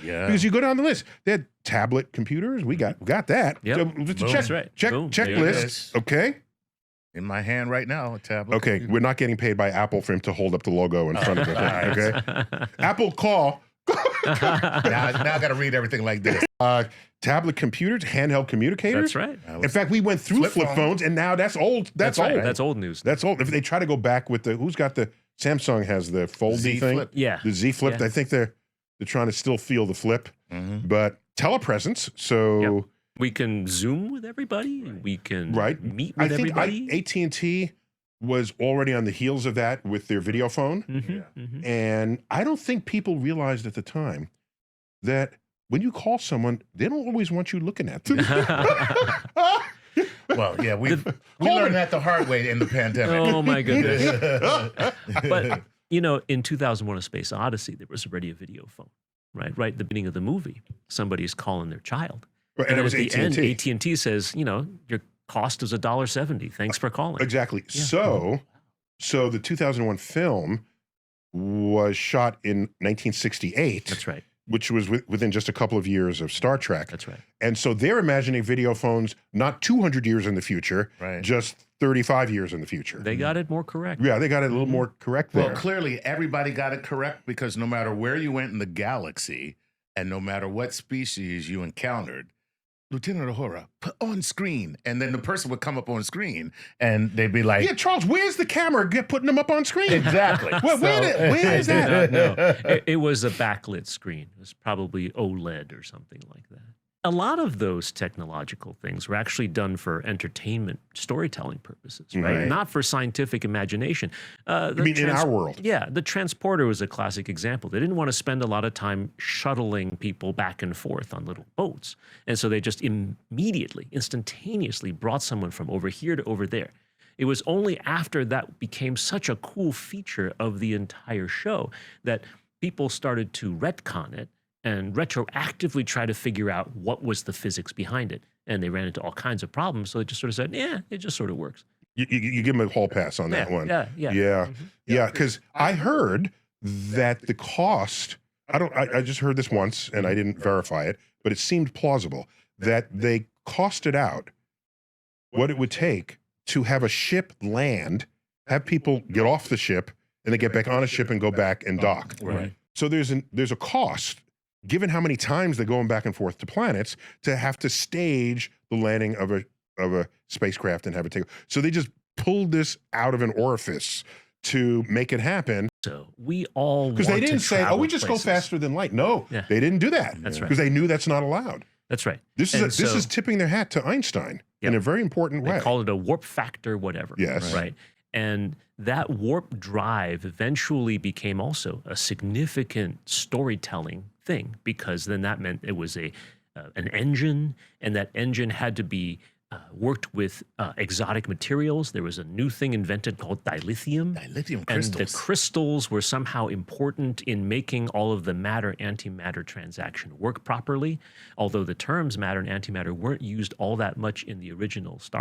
Yeah. Because you go down the list. They had tablet computers. We got that. Yep. So just Boom. check, That's right. check, Boom. checklist. There it is. Okay. In my hand right now, a tablet. Okay. computer. We're not getting paid by Apple for him to hold up the logo in front of the thing. Okay. Apple call. now I got to read everything like this. Tablet computers, handheld communicators. That's right. In fact, we went through flip phones, and now that's old. That's old. Right. That's old news. That's old. If they try to go back with the, who's got the, Samsung has the foldy Z thing. Flip. Yeah. The Z Flip. Yeah. I think they're trying to still feel the flip, Mhm. but telepresence. So Yep. We can Zoom with everybody. We can meet I with think everybody. AT&T was already on the heels of that with their video phone, and I don't think people realized at the time that when you call someone, they don't always want you looking at them. Well, yeah, we learned that the hard way in the pandemic. Oh my goodness. But in 2001: A Space Odyssey, there was already a video phone, right? Right at the beginning of the movie, somebody's calling their child, And it was at the end, AT&T. AT&T says, your cost is $1.70. Thanks for calling. Exactly. Yeah. So the 2001 film was shot in 1968. That's right. Which was within just a couple of years of Star Trek. That's right. And so they're imagining video phones not 200 years in the future, Right. just 35 years in the future. They got it more correct. Yeah, they got it a little more correct there. Well, clearly everybody got it correct because no matter where you went in the galaxy and no matter what species you encountered, Lieutenant Uhura, put on screen. And then the person would come up on screen and they'd be like, Yeah, Charles, where's the camera putting them up on screen? exactly. Where is that? No, it was a backlit screen. It was probably OLED or something like that. A lot of those technological things were actually done for entertainment, storytelling purposes, right? Right. Not for scientific imagination. I mean, in our world. Yeah, the transporter was a classic example. They didn't want to spend a lot of time shuttling people back and forth on little boats. And so they just immediately, instantaneously brought someone from over here to over there. It was only after that became such a cool feature of the entire show that people started to retcon it and retroactively try to figure out what was the physics behind it. And they ran into all kinds of problems. So they just sort of said, yeah, it just sort of works. You give them a hall pass on that one. Yeah. Yeah, because I heard that the cost, I just heard this once and I didn't verify it, but it seemed plausible that they costed out what it would take to have a ship land, have people get off the ship, and they get back on a ship and go back and dock. Right. So there's a cost, given how many times they're going back and forth to planets, to have to stage the landing of a spacecraft and have it take. So they just pulled this out of an orifice to make it happen. So we all Because they didn't say, oh, we just go faster than light. No, they didn't do that. That's right. Because they knew that's not allowed. That's right. This is tipping their hat to Einstein in a very important way. They call it a warp factor, whatever. Yes. Right. And that warp drive eventually became also a significant storytelling thing, because then that meant it was an engine, and that engine had to be worked with exotic materials. There was a new thing invented called dilithium. Dilithium And crystals. the crystals were somehow important in making all of the matter-antimatter transaction work properly, although the terms matter and antimatter weren't used all that much in the original Star